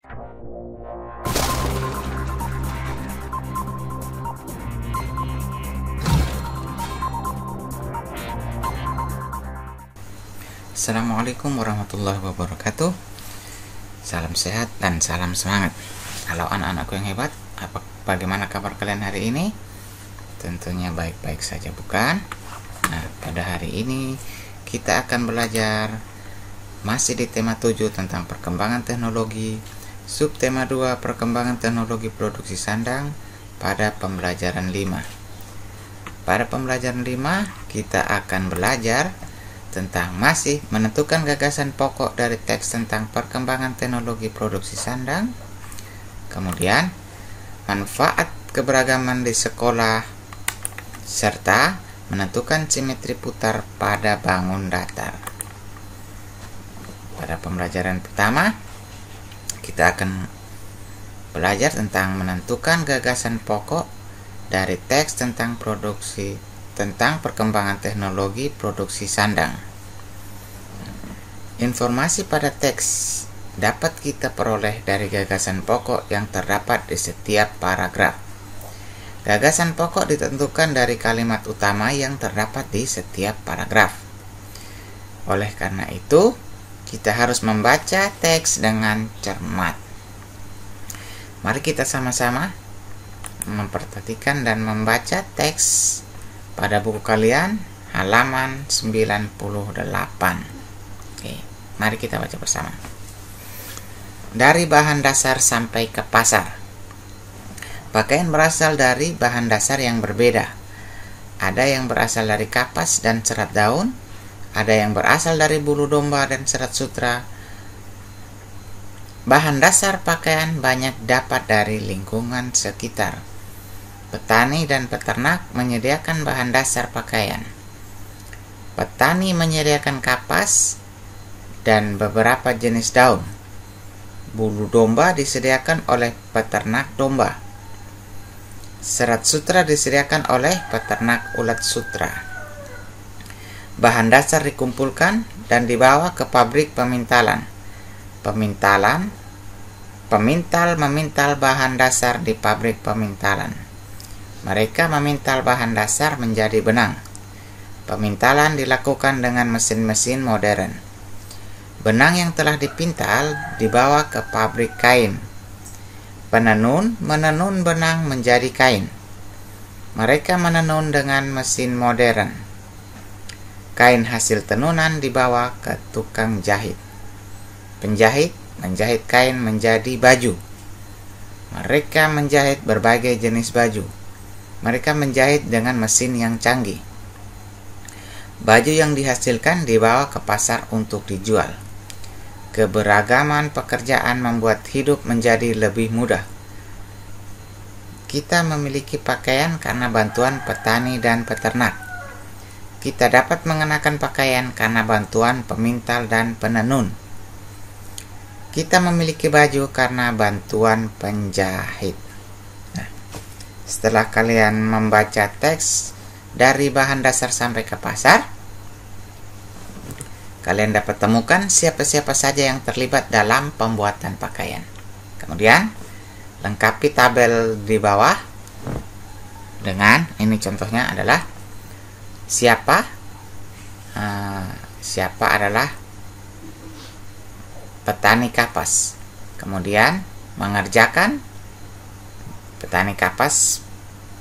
Assalamualaikum warahmatullahi wabarakatuh. Salam sehat dan salam semangat. Halo anak-anakku yang hebat, bagaimana kabar kalian hari ini? Tentunya baik-baik saja, bukan? Nah, pada hari ini kita akan belajar masih di tema 7 tentang perkembangan teknologi, subtema 2 perkembangan teknologi produksi sandang pada pembelajaran 5. Pada pembelajaran 5 kita akan belajar tentang masih menentukan gagasan pokok dari teks tentang perkembangan teknologi produksi sandang, kemudian manfaat keberagaman di sekolah, serta menentukan simetri putar pada bangun datar. Pada pembelajaran pertama, kita akan belajar tentang menentukan gagasan pokok dari teks tentang perkembangan teknologi produksi sandang. Informasi pada teks dapat kita peroleh dari gagasan pokok yang terdapat di setiap paragraf. Gagasan pokok ditentukan dari kalimat utama yang terdapat di setiap paragraf. Oleh karena itu, kita harus membaca teks dengan cermat. Mari kita sama-sama memperhatikan dan membaca teks pada buku kalian halaman 98. Oke, mari kita baca bersama. Dari bahan dasar sampai ke pasar. Pakaian berasal dari bahan dasar yang berbeda. Ada yang berasal dari kapas dan serat daun, ada yang berasal dari bulu domba dan serat sutra. Bahan dasar pakaian banyak dapat dari lingkungan sekitar. Petani dan peternak menyediakan bahan dasar pakaian. Petani menyediakan kapas dan beberapa jenis daun. Bulu domba disediakan oleh peternak domba. Serat sutra disediakan oleh peternak ulat sutra. Bahan dasar dikumpulkan dan dibawa ke pabrik pemintalan. Pemintal memintal bahan dasar di pabrik pemintalan. Mereka memintal bahan dasar menjadi benang. Pemintalan dilakukan dengan mesin-mesin modern. Benang yang telah dipintal dibawa ke pabrik kain. Penenun menenun benang menjadi kain. Mereka menenun dengan mesin modern. Kain hasil tenunan dibawa ke tukang jahit. Penjahit menjahit kain menjadi baju. Mereka menjahit berbagai jenis baju. Mereka menjahit dengan mesin yang canggih. Baju yang dihasilkan dibawa ke pasar untuk dijual. Keberagaman pekerjaan membuat hidup menjadi lebih mudah. Kita memiliki pakaian karena bantuan petani dan peternak. Kita dapat mengenakan pakaian karena bantuan pemintal dan penenun. Kita memiliki baju karena bantuan penjahit. Setelah kalian membaca teks dari bahan dasar sampai ke pasar, kalian dapat temukan siapa-siapa saja yang terlibat dalam pembuatan pakaian. Kemudian, lengkapi tabel di bawah dengan, ini contohnya adalah siapa adalah petani kapas. Kemudian, mengerjakan. Petani kapas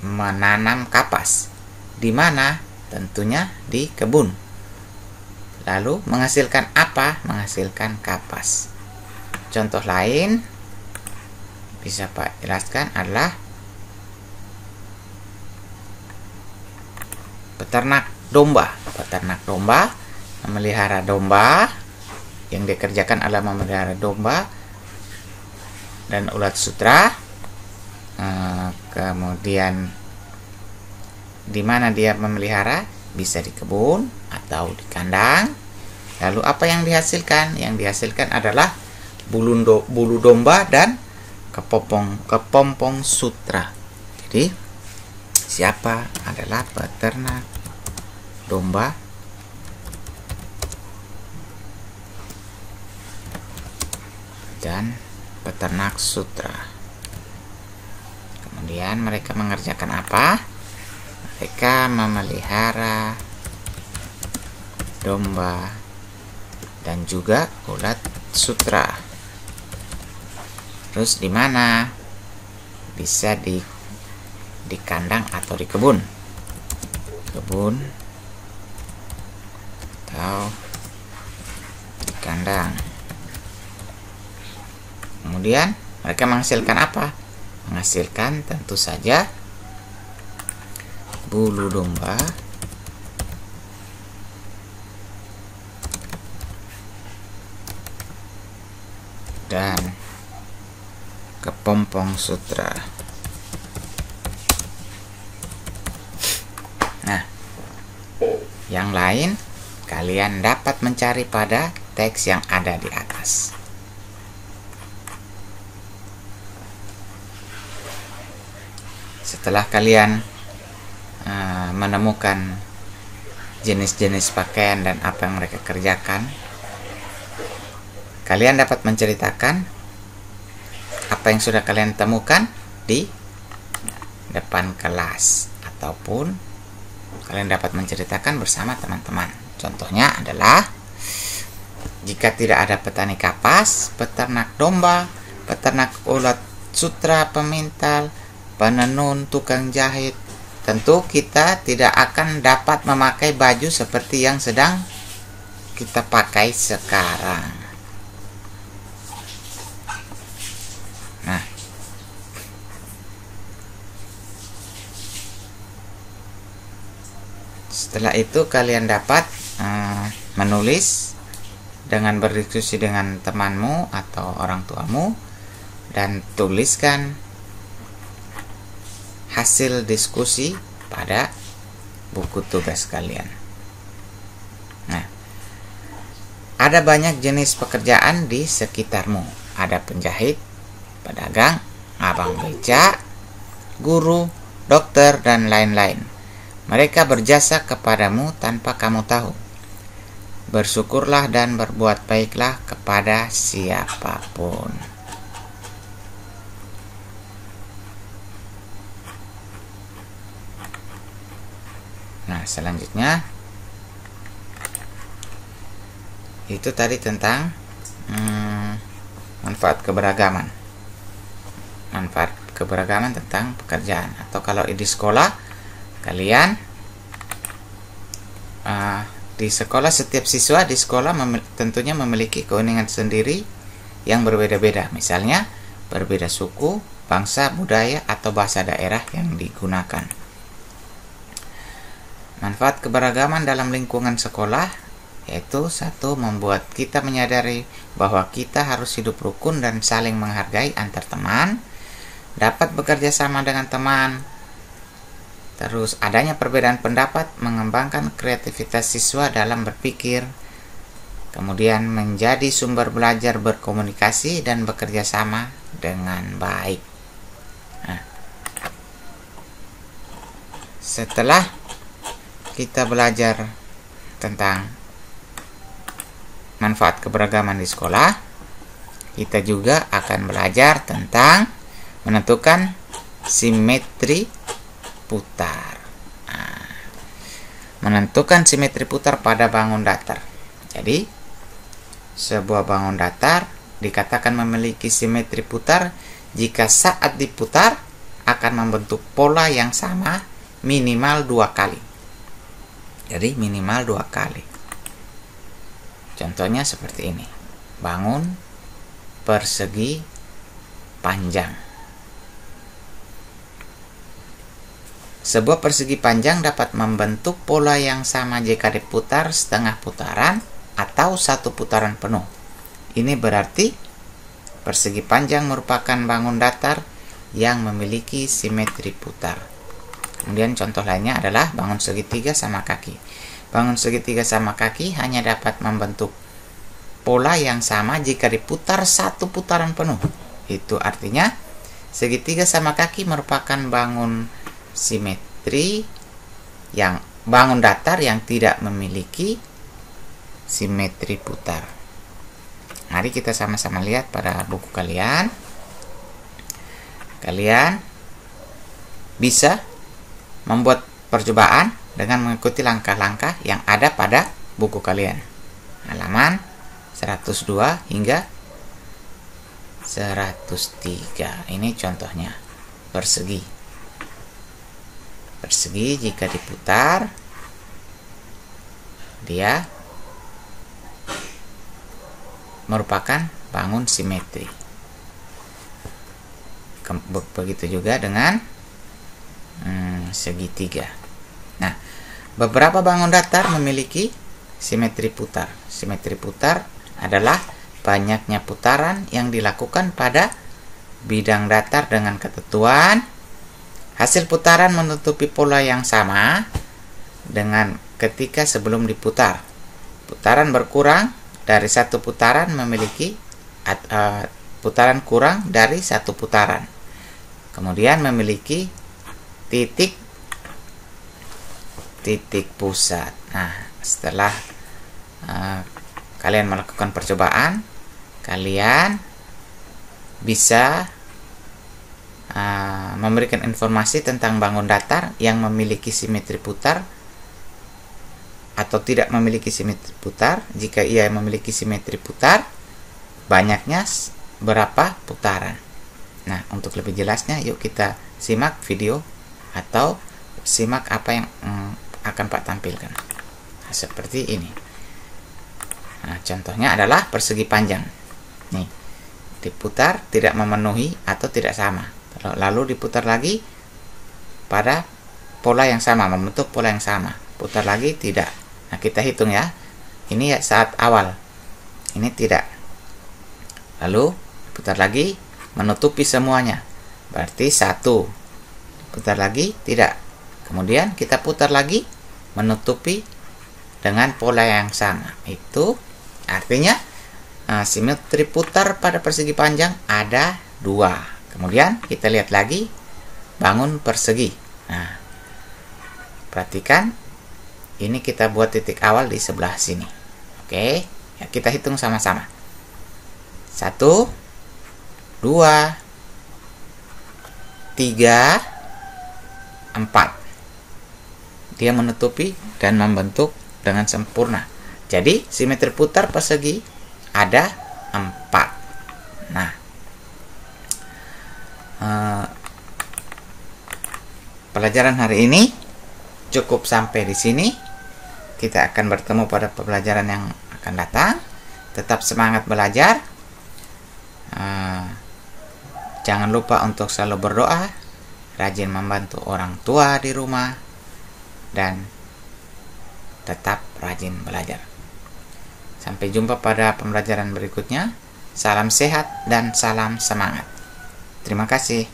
menanam kapas. Di mana? Tentunya di kebun. Lalu menghasilkan apa? Menghasilkan kapas. Contoh lain bisa Pak jelaskan adalah peternak domba. Peternak domba memelihara domba. Yang dikerjakan adalah memelihara domba dan ulat sutra. Kemudian di mana dia memelihara? Bisa di kebun atau di kandang. Lalu apa yang dihasilkan? Yang dihasilkan adalah bulu domba dan kepompong sutra. Jadi siapa adalah peternak domba dan peternak sutra. Kemudian mereka mengerjakan apa? Mereka memelihara domba dan juga ulat sutra. Terus di mana? Bisa di kandang atau di kebun. Kebun atau di kandang. Kemudian mereka menghasilkan apa? Menghasilkan tentu saja bulu domba dan kepompong sutra. Nah, yang lain kalian dapat mencari pada teks yang ada di atas. Setelah kalian menemukan jenis-jenis pakaian dan apa yang mereka kerjakan, kalian dapat menceritakan apa yang sudah kalian temukan di depan kelas, ataupun kalian dapat menceritakan bersama teman-teman. Contohnya adalah jika tidak ada petani kapas, peternak domba, peternak ulat sutra, pemintal, penenun, tukang jahit, tentu kita tidak akan dapat memakai baju seperti yang sedang kita pakai sekarang. Nah, setelah itu kalian dapat menulis dengan berdiskusi dengan temanmu atau orang tuamu dan tuliskan hasil diskusi pada buku tugas kalian. Nah, ada banyak jenis pekerjaan di sekitarmu. Ada penjahit, pedagang, abang beca, guru, dokter, dan lain-lain. Mereka berjasa kepadamu tanpa kamu tahu. Bersyukurlah dan berbuat baiklah kepada siapapun. Nah, selanjutnya itu tadi tentang manfaat keberagaman. Manfaat keberagaman tentang pekerjaan. Atau kalau di sekolah, kalian di sekolah, setiap siswa di sekolah tentunya memiliki keunikan sendiri yang berbeda-beda. Misalnya, berbeda suku, bangsa, budaya, atau bahasa daerah yang digunakan. Manfaat keberagaman dalam lingkungan sekolah yaitu satu, membuat kita menyadari bahwa kita harus hidup rukun dan saling menghargai antar teman, dapat bekerja sama dengan teman. Terus adanya perbedaan pendapat mengembangkan kreativitas siswa dalam berpikir, kemudian menjadi sumber belajar berkomunikasi dan bekerja sama dengan baik. Nah, setelah kita belajar tentang manfaat keberagaman di sekolah, kita juga akan belajar tentang menentukan simetri putar. Nah, menentukan simetri putar pada bangun datar. Jadi, sebuah bangun datar dikatakan memiliki simetri putar jika saat diputar akan membentuk pola yang sama minimal 2 kali. Jadi minimal 2 kali. Contohnya seperti ini. Bangun persegi panjang. Sebuah persegi panjang dapat membentuk pola yang sama jika diputar setengah putaran atau 1 putaran penuh. Ini berarti persegi panjang merupakan bangun datar yang memiliki simetri putar. Kemudian contoh lainnya adalah bangun segitiga sama kaki. Bangun segitiga sama kaki hanya dapat membentuk pola yang sama jika diputar 1 putaran penuh. Itu artinya segitiga sama kaki merupakan bangun simetri yang bangun datar yang tidak memiliki simetri putar. Mari kita sama-sama lihat pada buku kalian. Kalian bisa membuat percobaan dengan mengikuti langkah-langkah yang ada pada buku kalian. Halaman 102 hingga 103. Ini contohnya. Persegi. Persegi jika diputar, dia merupakan bangun simetri. Begitu juga dengan segitiga. Nah, beberapa bangun datar memiliki simetri putar. Simetri putar adalah banyaknya putaran yang dilakukan pada bidang datar dengan ketentuan hasil putaran menutupi pola yang sama dengan ketika sebelum diputar. Putaran berkurang dari satu putaran memiliki putaran kurang dari satu putaran. Kemudian memiliki titik pusat. Nah, setelah kalian melakukan percobaan, kalian bisa memberikan informasi tentang bangun datar yang memiliki simetri putar atau tidak memiliki simetri putar. Jika ia memiliki simetri putar, banyaknya berapa putaran. Nah, untuk lebih jelasnya, yuk kita simak video atau simak apa yang akan Pak tampilkan. Nah, seperti ini. Nah, contohnya adalah persegi panjang. Nih, diputar tidak memenuhi atau tidak sama. Lalu diputar lagi pada pola yang sama, membentuk pola yang sama. Putar lagi tidak. Nah, kita hitung ya. Ini ya saat awal. Ini tidak. Lalu putar lagi, menutupi semuanya. Berarti 1. Putar lagi, tidak. Kemudian kita putar lagi, menutupi dengan pola yang sama. Itu artinya simetri putar pada persegi panjang ada 2. Kemudian kita lihat lagi bangun persegi. Nah, perhatikan. Ini kita buat titik awal di sebelah sini. Oke, ya, kita hitung sama-sama. 1, 2, 3, 4. Dia menutupi dan membentuk dengan sempurna. Jadi, simetri putar persegi ada 4. Nah, pelajaran hari ini cukup sampai di sini. Kita akan bertemu pada pembelajaran yang akan datang. Tetap semangat belajar. Jangan lupa untuk selalu berdoa, rajin membantu orang tua di rumah, dan tetap rajin belajar. Sampai jumpa pada pembelajaran berikutnya. Salam sehat dan salam semangat. Terima kasih.